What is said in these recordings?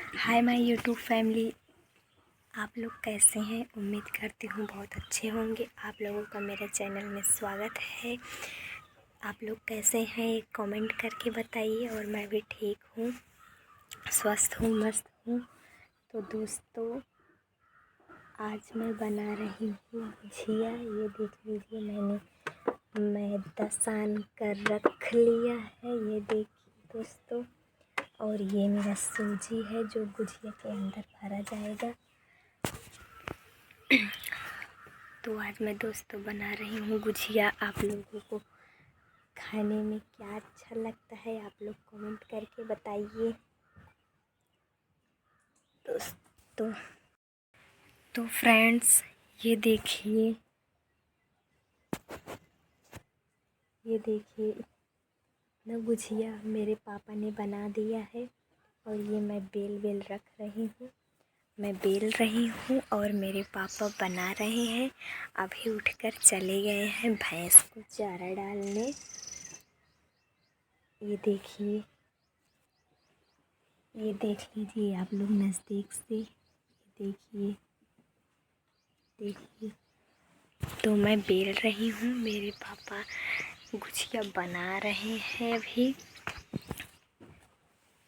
Hi my YouTube family, आप लोग कैसे हैं। उम्मीद करती हूँ बहुत अच्छे होंगे। आप लोगों का मेरे चैनल में स्वागत है। आप लोग कैसे हैं एक कमेंट करके बताइए। और मैं भी ठीक हूँ, स्वस्थ हूँ, मस्त हूँ। तो दोस्तों, आज मैं बना रही हूँ गुझिया। ये देख लीजिए, मैंने मैदा सान कर रख लिया है, ये देखिए दोस्तों। और ये मेरा सूजी है जो गुझिया के अंदर भरा जाएगा। तो आज मैं दोस्तों बना रही हूँ गुझिया। आप लोगों को खाने में क्या अच्छा लगता है, आप लोग कमेंट करके बताइए दोस्तों। तो फ्रेंड्स, ये देखिए ना, गुझिया मेरे पापा ने बना दिया है। और ये मैं बेल रख रही हूँ। मैं बेल रही हूँ और मेरे पापा बना रहे हैं। अभी उठकर चले गए हैं भैंस को चारा डालने। ये देख लीजिए आप लोग नज़दीक से। देखिए तो मैं बेल रही हूँ, मेरे पापा गुझिया बना रहे हैं अभी।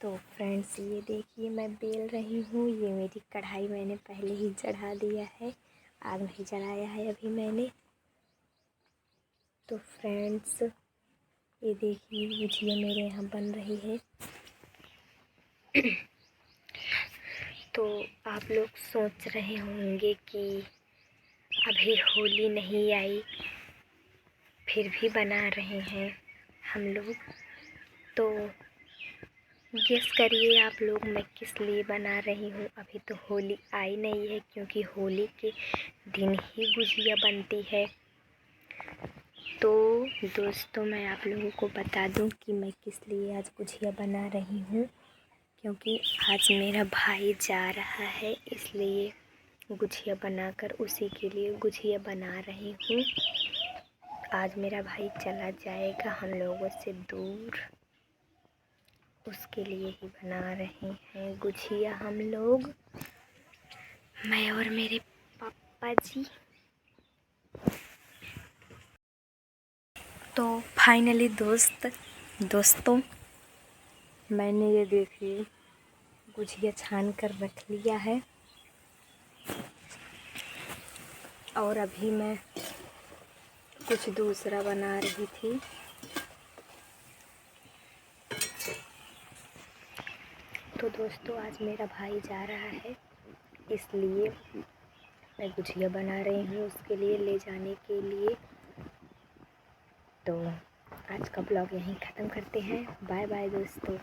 तो फ्रेंड्स, ये देखिए मैं बेल रही हूँ। ये मेरी कढ़ाई मैंने पहले ही चढ़ा दिया है, आग नहीं जलाया है अभी मैंने। तो फ्रेंड्स, ये देखिए गुझिया मेरे यहाँ बन रही है। तो आप लोग सोच रहे होंगे कि अभी होली नहीं आई, फिर भी बना रहे हैं हम लोग। तो गेस करिए आप लोग, मैं किस लिए बना रही हूँ। अभी तो होली आई नहीं है, क्योंकि होली के दिन ही गुझिया बनती है। तो दोस्तों, मैं आप लोगों को बता दूं कि मैं किस लिए आज गुझिया बना रही हूँ। क्योंकि आज मेरा भाई जा रहा है, इसलिए गुझिया बनाकर उसी के लिए गुझिया बना रही हूँ। आज मेरा भाई चला जाएगा हम लोगों से दूर, उसके लिए ही बना रहे हैं गुझिया हम लोग, मैं और मेरे पापा जी। तो फाइनली दोस्तों, मैंने ये देखिए गुझिया छान कर रख लिया है। और अभी मैं कुछ दूसरा बना रही थी। तो दोस्तों, आज मेरा भाई जा रहा है, इसलिए मैं गुझिया बना रही हूँ उसके लिए ले जाने के लिए। तो आज का ब्लॉग यहीं ख़त्म करते हैं। बाय बाय दोस्तों।